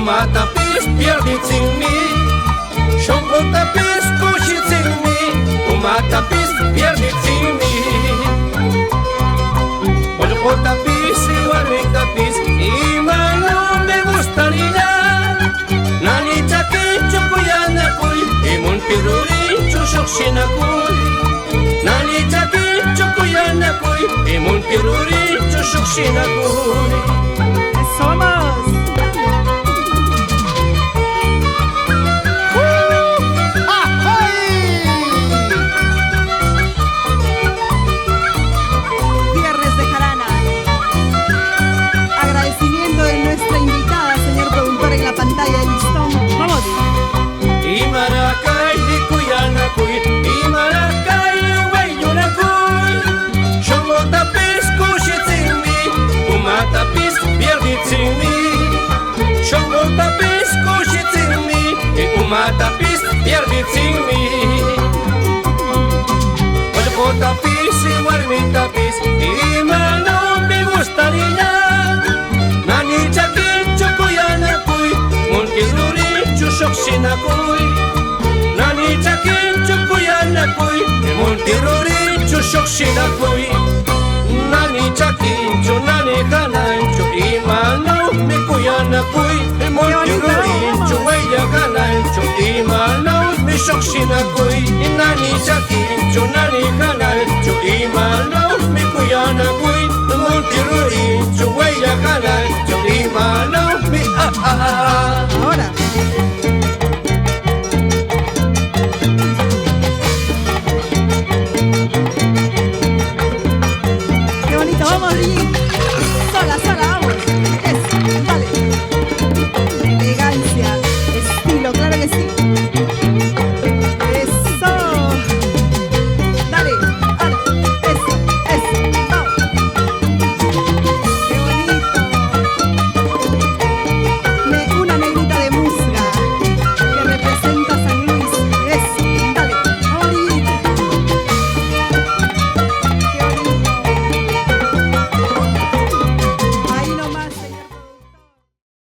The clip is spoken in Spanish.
umatapis pierdiți-mi Șombotapis coșiți-mi umatapis pierdiți-mi Olpotapis warmitapis ima no me gustaría Nani chakicho kuyanakui imun piruricho shokshinakui Nani chakicho kuyanakui imun piruricho shokshinakui ¡Somos! Viernes de jarana. Agradecimiento de nuestra invitada, señor productor, en la pantalla del listón. ¡Vamos! Imaracay kuyanakui Imaracay weyunakui Shongotapis kushitsimi umatapis pierditzimi Shongotapis kushitsimi umatapis pierditzimi Olpotapis warmitapis ima no me gustaría Nani chakicho kuyanakui Montiruricho shokshinakui Nani chakicho kuyanakui Montiruricho shokshinakui Nani chakincho nani ganancho ima no me kuyanakui Montiruricho weya ganancho ima no me shokshinakui Nani chakincho nani ganancho ima no me kuyanakui Montiruricho weya ganancho ima no me Ahora. Qué bonito, vamos, DJ.